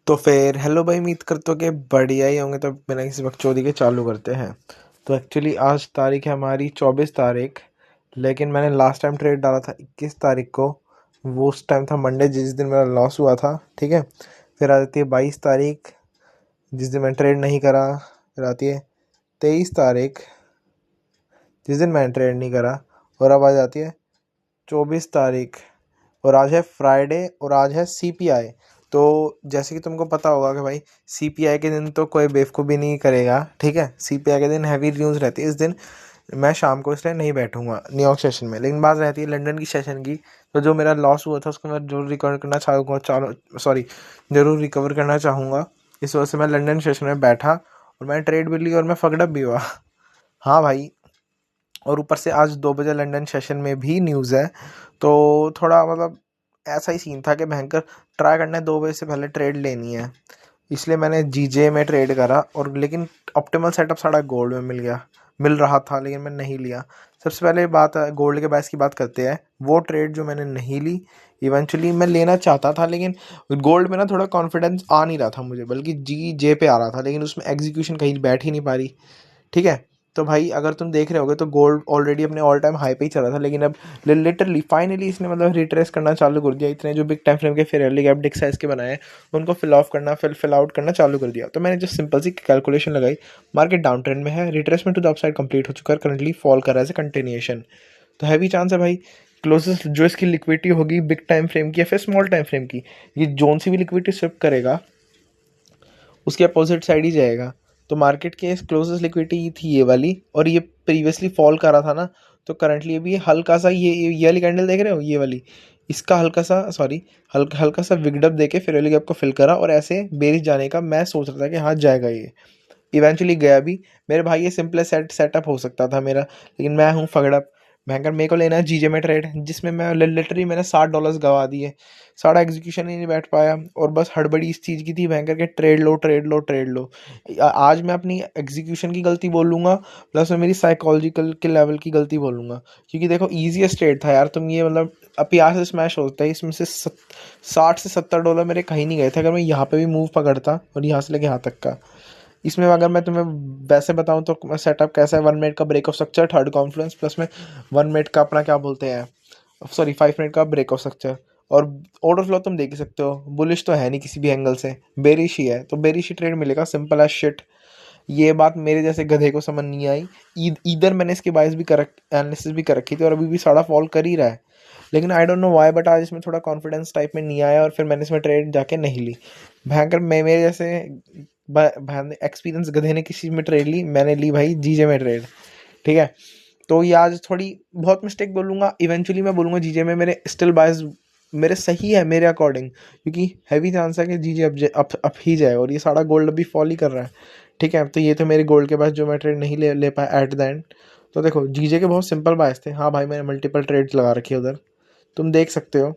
तो फिर हेलो भाई, उम्मीद करते हो कि बढ़िया ही होंगे। तो बिना किसी बकचोदी के चालू करते हैं। तो एक्चुअली आज तारीख है हमारी 24 तारीख। लेकिन मैंने लास्ट टाइम ट्रेड डाला था 21 तारीख को। वो उस टाइम था मंडे, जिस दिन मेरा लॉस हुआ था। ठीक है। फिर आ जाती है 22 तारीख, जिस दिन मैंने ट्रेड नहीं करा। फिर आती है 23 तारीख, जिस दिन मैंने ट्रेड नहीं करा। और अब आ जाती है 24 तारीख। और आज है फ्राइडे और आज है सीपीआई। तो जैसे कि तुमको पता होगा कि भाई सीपीआई के दिन तो कोई बेवकूफ़ी नहीं करेगा। ठीक है। सीपीआई के दिन हैवी न्यूज़ रहती है। इस दिन मैं शाम को इसलिए नहीं बैठूंगा न्यूयॉर्क सेशन में, लेकिन बात रहती है लंदन की सेशन की। तो जो मेरा लॉस हुआ था उसको मैं जरूर रिकवर करना चाहूँगा, सॉरी, जरूर रिकवर करना चाहूँगा। इस वजह से मैं लंदन सेशन में बैठा और मैंने ट्रेड भी ली और मैं फकड़अप भी हुआ। हाँ भाई। और ऊपर से आज 2 बजे लंदन सेशन में भी न्यूज़ है। तो थोड़ा मतलब ऐसा ही सीन था कि भयंकर ट्राई करना है 2 बजे से पहले ट्रेड लेनी है। इसलिए मैंने जीजे में ट्रेड करा, और लेकिन ऑप्टिमल सेटअप सारा गोल्ड में मिल रहा था, लेकिन मैं नहीं लिया। सबसे पहले बात गोल्ड के बायस की बात करते हैं। वो ट्रेड जो मैंने नहीं ली, इवेंचुअली मैं लेना चाहता था, लेकिन गोल्ड में ना थोड़ा कॉन्फिडेंस आ नहीं रहा था मुझे, बल्कि जी जे पे आ रहा था, लेकिन उसमें एग्जीक्यूशन कहीं बैठ ही नहीं पा रही। ठीक है। तो भाई अगर तुम देख रहे होगे तो गोल्ड ऑलरेडी अपने ऑल टाइम हाई पे ही चला था, लेकिन अब लिटरली फाइनली इसने मतलब रिट्रेस करना चालू कर दिया। इतने जो बिग टाइम फ्रेम के fair value gap Dick size के बनाए उनको फिल आउट करना चालू कर दिया। तो मैंने जो सिंपल सी कैलकुलेशन लगाई, मार्केट डाउन ट्रेंड में है, retracement to the upside complete हो चुका है, करंटली फॉल कर रहा है एज ए कंटिन्यूएशन। तो हैवी चांस है भाई क्लोजेस्ट जो इसकी लिक्विडिटी होगी बिग टाइम फ्रेम की या फिर स्मॉल टाइम फ्रेम की, ये जोन सी भी लिक्विडिटी स्विप करेगा उसके अपोजिट साइड ही जाएगा। तो मार्केट के क्लोजेस्ट लिक्विडिटी थी ये वाली, और ये प्रीवियसली फॉल कर रहा था ना। तो करंटली अभी हल्का सा ये वाली कैंडल देख रहे हो, ये वाली, इसका हल्का सा सॉरी हल्का हल्का सा विगडअप देके फिर वाली गैप को फिल करा, और ऐसे बेरिश जाने का मैं सोच रहा था कि हाँ जाएगा ये। इवेंचुअली गया भी। मेरे भाई ये सिंपलेस्ट सेटअप हो सकता था मेरा, लेकिन मैं हूँ फगड़प भयंकर। मेरे को लेना है जीजे में ट्रेड, जिसमें मैं लिटरली मैंने $60 गवा दिए। सारा एग्जीक्यूशन ही नहीं बैठ पाया, और बस हड़बड़ी इस चीज़ की थी भयंकर के ट्रेड लो ट्रेड लो ट्रेड लो। आज मैं अपनी एग्जीक्यूशन की गलती बोलूँगा, प्लस मैं मेरी साइकोलॉजिकल के लेवल की गलती बोलूँगा। क्योंकि देखो ईजीएस्ट ट्रेड था यार, तुम ये मतलब अब यहाँ से स्मैश होता है, इसमें से 60 से $70 मेरे कहीं नहीं गए थे अगर मैं यहाँ पे भी मूव पकड़ता, और यहाँ से लेके यहाँ तक का। इसमें अगर मैं तुम्हें वैसे बताऊं तो सेटअप कैसा है, 1 मिनट का break of structure, third confluence, plus में 1 मिनट का अपना क्या बोलते हैं, सॉरी 5 मिनट का ब्रेक ऑफ स्ट्रक्चर। और ऑर्डर फ्लो तुम देख ही सकते हो, बुलिश तो है नहीं किसी भी एंगल से, बेरिश ही है, तो बेरिश ही ट्रेड मिलेगा, सिंपल एज शिट। ये बात मेरे जैसे गधे को समझ नहीं आई। इधर मैंने इसके बायस भी कर एनालिसिस भी कर रखी थी, और अभी भी सारा फॉल कर ही रहा है। लेकिन I don't know why, but आज इसमें थोड़ा कॉन्फिडेंस टाइप में नहीं आया, और फिर मैंने इसमें ट्रेड जाके नहीं ली। भयंकर मैं मेरे जैसे एक्सपीरियंस गधे ने किसी में ट्रेड ली, मैंने ली भाई जीजे में ट्रेड। ठीक है। तो ये आज थोड़ी बहुत मिस्टेक बोलूँगा, इवेंचुअली मैं बोलूँगा जीजे में मेरे स्टिल बायस मेरे सही है मेरे अकॉर्डिंग, क्योंकि हैवी चांस है कि जीजे अब ही जाए, और ये सारा गोल्ड अभी फॉल ही कर रहा है। ठीक है। तो ये तो मेरे गोल्ड के पास जो मैं ट्रेड नहीं ले पाया एट द एंड। तो देखो जीजे के बहुत सिंपल बायस थे। हाँ भाई मैंने मल्टीपल ट्रेड्स लगा रखी है उधर, तुम देख सकते हो।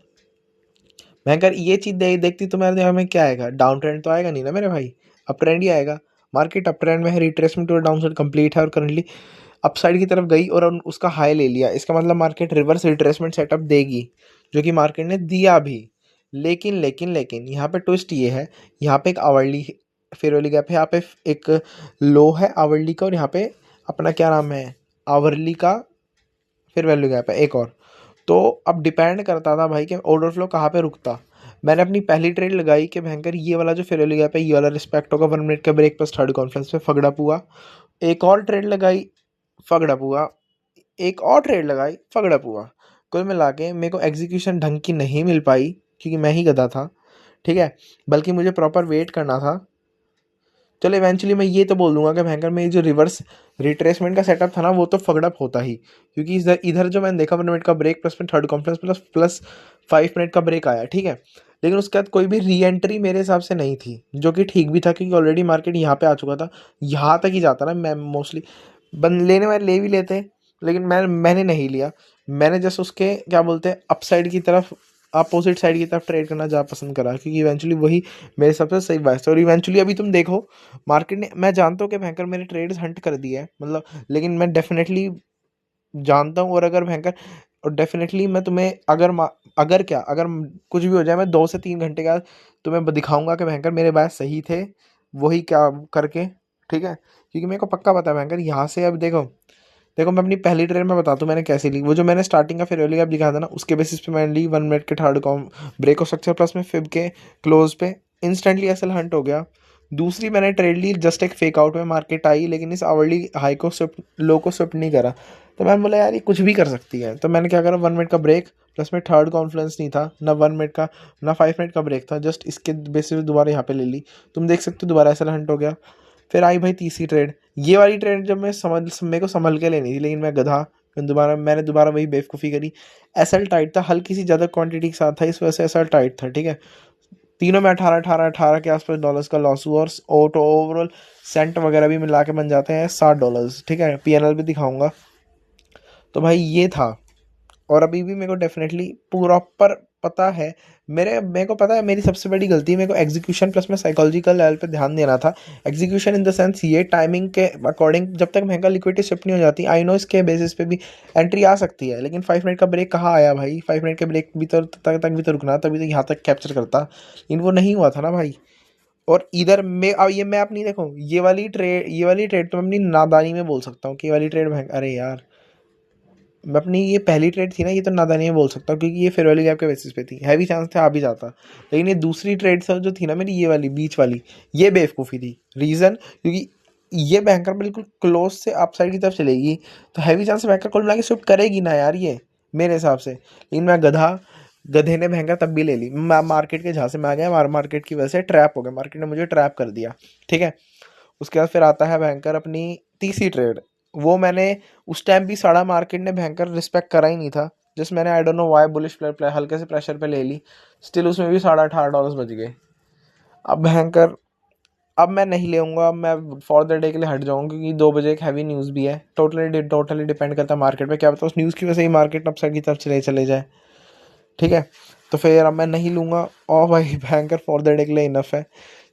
मैं अगर ये चीज़ देखती तो मेरे दिमाग में क्या आएगा, डाउन ट्रेंड तो आएगा नहीं ना मेरे भाई, अप ट्रेंड ही आएगा। मार्केट अप ट्रेंड में है, रिट्रेसमेंट और डाउन साइड कंप्लीट है, और करंटली अपसाइड की तरफ गई और उसका हाई ले लिया। इसका मतलब मार्केट रिवर्स रिट्रेसमेंट सेटअप देगी, जो कि मार्केट ने दिया भी। लेकिन यहाँ पे ट्विस्ट ये है, यहाँ पे एक आवरली फेयर वैल्यू गैप है, यहाँ पे एक लो है आवरली का, और यहाँ पे अपना क्या नाम है आवरली का फेयर वैल्यू गैप है एक और। तो अब डिपेंड करता था भाई कि ऑर्डर फ्लो कहाँ पे रुकता। मैंने अपनी पहली ट्रेड लगाई कि भयंकर ये वाला जो फेयर वैल्यू गैप है, ये वाला रिस्पेक्ट होगा, 1 मिनट का ब्रेक प्लस थर्ड कॉन्फ्रेंस पे फगड़प हुआ। एक और ट्रेड लगाई, फगड़प हुआ। एक और ट्रेड लगाई, फगड़प हुआ। कुल मिला के मेरे को एग्जीक्यूशन ढंग की नहीं मिल पाई, क्योंकि मैं ही गधा था। ठीक है। बल्कि मुझे प्रॉपर वेट करना था। चलो इवेंचुअली मैं ये तो बोल दूंगा कि भयंकर में जो रिवर्स रिट्रेसमेंट का सेटअप था ना, वो तो फगड़प होता ही, क्योंकि इधर इधर जो मैंने देखा 1 मिनट का ब्रेक प्लस में third conference plus plus 5 minute का ब्रेक आया। ठीक है। लेकिन उसके बाद कोई भी री एंट्री मेरे हिसाब से नहीं थी, जो कि ठीक भी था, क्योंकि ऑलरेडी मार्केट यहाँ पे आ चुका था। यहाँ तक ही जाता ना, मैं मोस्टली बन लेने वाले ले भी लेते, लेकिन मैंने नहीं लिया। मैंने जस्ट उसके क्या बोलते हैं अपसाइड की तरफ, अपोजिट साइड की तरफ ट्रेड करना ज़्यादा पसंद करा, क्योंकि इवेंचुअली वही मेरे सबसे सही बात है। और इवेंचुअली अभी तुम देखो मार्केट ने, मैं जानता हूँ कि भयंकर मेरे ट्रेड्स हंट कर दिए हैं मतलब, लेकिन मैं डेफिनेटली जानता हूँ, और अगर भयंकर और डेफिनेटली मैं तुम्हें अगर कुछ भी हो जाए, मैं 2 से 3 घंटे का तुम्हें दिखाऊंगा कि भयंकर मेरे बात सही थे वही क्या करके, ठीक है, क्योंकि मेरे को पक्का पता है भयंकर यहाँ से। अब देखो देखो, मैं अपनी पहली ट्रेड में बताता हूँ मैंने कैसे ली। वो जो मैंने स्टार्टिंग का फेयरवेल गैप दिखाया था ना, उसके बेसिस पे मैंने ली 1 मिनट के थर्ड कॉम ब्रेक ऑफ स्ट्रक्चर प्लस में फिब के क्लोज पे इंस्टेंटली एसएल हंट हो गया। दूसरी मैंने ट्रेड ली जस्ट एक फेक आउट में, मार्केट आई लेकिन इस आवरली हाई को स्विफ्ट लो को स्विफ्ट नहीं करा। तो मैंने बोला यार ये कुछ भी कर सकती है, तो मैंने क्या करा, 1 मिनट का ब्रेक प्लस में थर्ड कॉन्फ्लुएंस नहीं था ना, 1 मिनट का ना 5 मिनट का ब्रेक था, जस्ट इसके बेसिस पे दोबारा यहाँ पे ले ली। तुम देख सकते हो दोबारा एसएल हंट हो गया। फिर आई भाई तीसरी ट्रेड, ये वाली ट्रेड जब मैं मेरे को संभल के लेनी थी, लेकिन मैं गधा, मैंने दोबारा वही बेवकूफ़ी करी। एसएल टाइट था, हल्की सी ज़्यादा क्वांटिटी के साथ था, इस वजह से एसएल टाइट था, ठीक है। तीनों में 18 के आसपास डॉलर्स का लॉस हुआ, और तो ओवरऑल सेंट वगैरह भी मिला के बन जाते हैं $60, ठीक है, पीएनएल भी दिखाऊंगा। तो भाई ये था। और अभी भी मेरे को डेफिनेटली प्रॉपर पता है, मेरे को पता है मेरी सबसे बड़ी गलती, मेरे को एग्जीक्यूशन प्लस में साइकोलॉजिकल लेवल पे ध्यान देना था। एग्जीक्यूशन इन द सेंस ये टाइमिंग के अकॉर्डिंग, जब तक महंगा लिक्विडिटी शिफ्ट नहीं हो जाती, आई नो इसके बेसिस पे भी एंट्री आ सकती है, लेकिन 5 मिनट का ब्रेक कहाँ आया भाई, 5 मिनट के ब्रेक भी तो तक भी तो रुकना, तभी तो यहाँ तक कैप्चर करता, लेकिन वो नहीं हुआ था ना भाई। और इधर में अब ये मैं अपनी देखो, ये वाली ट्रेड तो मैं अपनी नादानी में बोल सकता हूँ कि ये वाली ट्रेड अरे यार, मैं अपनी ये पहली ट्रेड थी ना, ये तो नादानी में बोल सकता हूँ क्योंकि ये फेयरवेल गैप के बेसिस पे थी, हैवी चांस था आ भी जाता। लेकिन ये दूसरी ट्रेड सर जो थी ना मेरी, ये वाली बीच वाली, ये बेवकूफ़ी थी। रीज़न क्योंकि ये बैंकर बिल्कुल क्लोज से अपसाइड की तरफ चलेगी, तो हैवी चांस बैंकर को मिला के शिफ्ट करेगी ना यार ये, मेरे हिसाब से। लेकिन मैं गधे ने भयंकर तब भी ले ली, मार्केट के जहाँ से मैं आ गया, मार्केट की वजह से ट्रैप हो गया, मार्केट ने मुझे ट्रैप कर दिया, ठीक है। उसके बाद फिर आता है भयंकर अपनी तीसरी ट्रेड। वो मैंने उस टाइम भी साड़ा मार्केट ने भयंकर रिस्पेक्ट करा ही नहीं था, जिस मैंने I don't know why bullish play हल्के से प्रेशर पे ले ली, स्टिल उसमें भी $18.5 बच गए। अब भयंकर, अब मैं नहीं लेऊंगा, अब मैं फॉर द डे के लिए हट जाऊंगा, क्योंकि 2 बजे एक हैवी न्यूज़ भी है, टोटली डिपेंड करता है मार्केट पे, क्या पता उस न्यूज़ की वजह से ही मार्केट अपसाइड की तरफ चले जाए, ठीक है। तो फिर अब मैं नहीं लूंगा, और भाई भयंकर फॉर द डे के लिए इनफ है।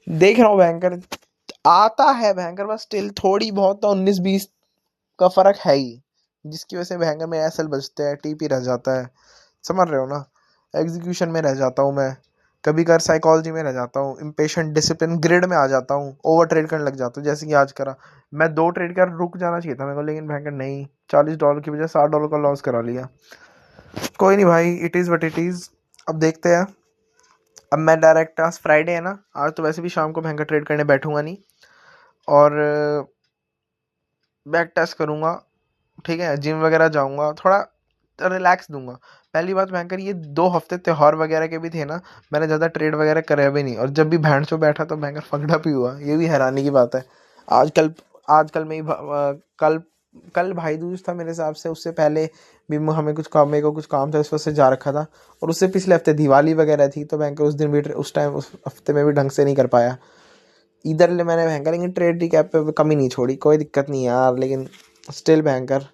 देख रहा हूँ भयंकर आता है भयंकर, बस स्टिल थोड़ी बहुत तो 19-20 का फर्क है ही, जिसकी वजह से भयंकर में एसएल बजते हैं, टीपी रह जाता है, समझ रहे हो ना। एग्जीक्यूशन में रह जाता हूँ मैं, कभी कभार साइकोलॉजी में रह जाता हूँ, इम्पेशेंट डिसिप्लिन ग्रिड में आ जाता हूँ, ओवर ट्रेड करने लग जाता हूँ, जैसे कि आज करा। मैं 2 ट्रेड कर रुक जाना चाहिए था मेरे को, लेकिन भयंकर नहीं, $40 की वजह $60 का लॉस करा लिया। कोई नहीं भाई, it is what it is. अब देखते हैं। अब मैं डायरेक्ट, आज फ्राइडे है ना, आज तो वैसे भी शाम को भयंकर ट्रेड करने बैठूंगा नहीं, और बैक टेस्ट करूँगा, ठीक है, जिम वगैरह जाऊँगा, थोड़ा रिलैक्स दूंगा। पहली बात भयंकर, ये 2 हफ्ते त्यौहार वगैरह के भी थे ना, मैंने ज़्यादा ट्रेड वगैरह करे भी नहीं, और जब भी भैंस चो बैठा तो भयंकर फकड़ा भी हुआ, ये भी हैरानी की बात है। आजकल आजकल में ही कल कल भाई दूज था मेरे हिसाब से, उससे पहले भी मेरे को कुछ काम था, इस वजह से जा रखा था, और उससे पिछले हफ्ते दिवाली वगैरह थी, तो भयंकर उस दिन भी उस टाइम उस हफ्ते में भी ढंग से नहीं कर पाया इधर ले मैंने भयंकर। लेकिन ट्रेड रिकैप पे कमी नहीं छोड़ी, कोई दिक्कत नहीं यार, लेकिन स्टिल भयंकर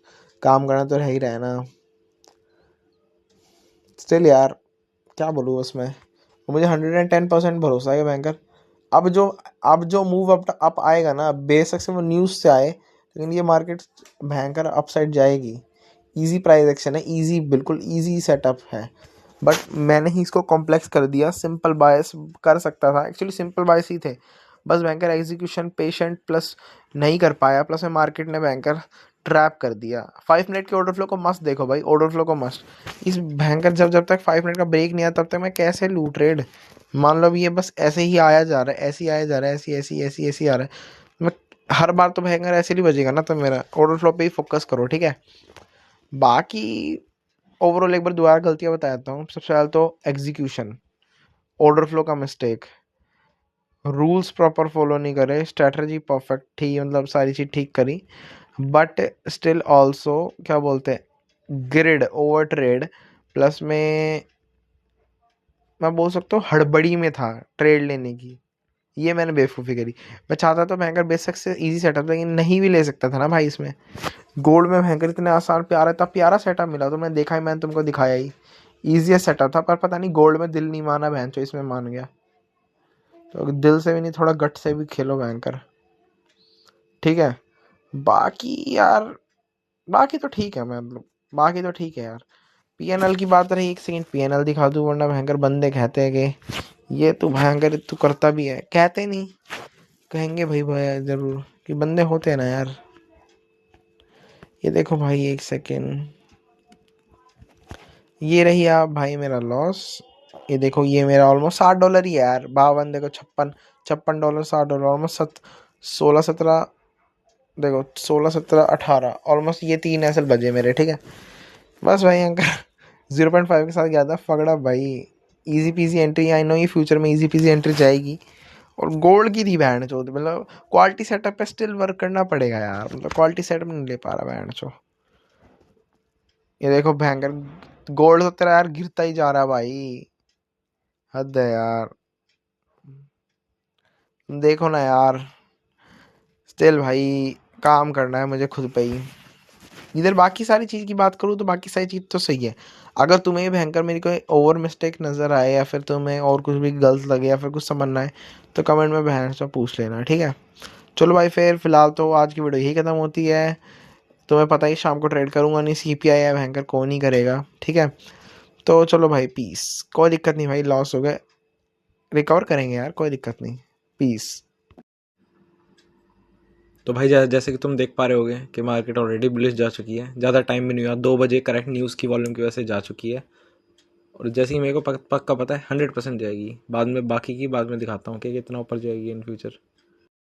काम करना तो रह ही रहा है ना, स्टिल यार क्या बोलूँ उसमें। मुझे 110% भरोसा है बैंकर। अब जो अब जो मूव अप आएगा ना, बेशक से वो न्यूज़ से आए, लेकिन ये मार्केट भयंकर अपसाइड जाएगी। इजी प्राइस एक्शन है, इजी, बिल्कुल इजी सेटअप है, बट मैंने ही इसको कॉम्प्लेक्स कर दिया। सिंपल बायस कर सकता था, एक्चुअली सिंपल बायस ही थे, बस बैंकर एग्जीक्यूशन पेशेंट प्लस नहीं कर पाया, प्लस में मार्केट ने बैंकर ट्रैप कर दिया। 5 मिनट के ऑर्डर फ्लो को मस्त देखो भाई, ऑर्डर फ्लो को मस्त। इस भयंकर जब तक 5 मिनट का ब्रेक नहीं आया, तब तक मैं कैसे लूँ ट्रेड। मान लो अभी ये बस ऐसे ही आया जा रहा है, ऐसे ही आया जा रहा है, ऐसी ऐसी ऐसी ऐसी आ रहा है, मैं हर बार तो भयंकर ऐसे नहीं बजेगा ना, तो मेरा ऑर्डर फ्लो पे ही फोकस करो, ठीक है। बाकी ओवरऑल एक बार दोबारा गलतियाँ बता देता हूँ। सबसे पहले तो एग्जीक्यूशन, ऑर्डर फ्लो का मिस्टेक, रूल्स प्रॉपर फॉलो नहीं करे, स्ट्रैटेजी परफेक्ट थी, मतलब सारी चीज़ ठीक करी, बट स्टिल ऑल्सो क्या बोलते हैं, ग्रिड ओवर ट्रेड, प्लस में मैं बोल सकता हूँ हड़बड़ी में था ट्रेड लेने की, ये मैंने बेवकूफ़ी करी। मैं चाहता तो भयंकर बेशक से इजी सेटअप, लेकिन नहीं भी ले सकता था ना भाई इसमें। गोल्ड में भयंकर इतने आसान प्यारा था, प्यारा सेटअप मिला तो मैंने देखा ही, मैंने तुमको दिखाया ही, ईजीएस्ट सेटअप था, पर पता नहीं गोल्ड में दिल नहीं माना, बहन चो इसमें मान गया। तो दिल से भी नहीं, थोड़ा गट से भी खेलो भयंकर, ठीक है। बाकी यार, बाकी तो ठीक है, मैं मतलब बाकी तो ठीक है यार। PNL की बात रही, एक सेकंड PNL दिखा दूँ, वरना भयंकर बंदे कहते हैं कि ये तू भयंकर तू करता भी है, कहते नहीं, कहेंगे भाई जरूर कि बंदे होते हैं ना यार। ये देखो भाई, एक सेकेंड, ये रही आप भाई मेरा लॉस। ये देखो, ये मेरा ऑलमोस्ट $60 ही है यार। 52, देखो 56 $56, $60, ऑलमोस्ट 16 17, देखो 16 17 18, ऑलमोस्ट ये 3 एसएल बजे मेरे, ठीक है। बस भाई अंकल 0.5 के साथ गया था फगड़ा भाई। Easy PG entry, I know ये फ्यूचर में इजी पीजी एंट्री जाएगी। और गोल्ड की थी बैंड चो, मतलब क्वालिटी सेटअप पे स्टिल वर्क करना पड़ेगा यार, मतलब क्वालिटी सेटअप नहीं ले पा रहा बैंड चो। ये देखो भयंकर गोल्ड तो तेरा यार गिरता ही जा रहा है भाई, हद है यार। देखो ना यार, स्टिल भाई काम करना है मुझे खुद पे ही। इधर बाकी सारी चीज़ की बात करूँ तो बाकी सारी चीज़ तो सही है। अगर तुम्हें भयंकर मेरी कोई ओवर मिस्टेक नज़र आए, या फिर तुम्हें और कुछ भी गलत लगे, या फिर कुछ समझना है, तो कमेंट में बहन से पूछ लेना, ठीक है। चलो भाई, फिर फिलहाल तो आज की वीडियो यही ख़त्म होती है। तुम्हें पता ही शाम को ट्रेड करूँगा नहीं, CPI है भयंकर, कौन ही करेगा, ठीक है। तो चलो भाई, पीस, कोई दिक्कत नहीं भाई, लॉस हो गए, रिकवर करेंगे यार, कोई दिक्कत नहीं, पीस। तो भाई जैसे कि तुम देख पा रहे होगे कि मार्केट ऑलरेडी बुलिश जा चुकी है, ज़्यादा टाइम भी नहीं हुआ, 2 बजे करेक्ट न्यूज़ की वॉल्यूम की वजह से जा चुकी है। और जैसे ही मेरे को पक्का पता है 100% जाएगी। बाद में बाकी की बाद में दिखाता हूँ कि कितना ऊपर जाएगी इन फ्यूचर।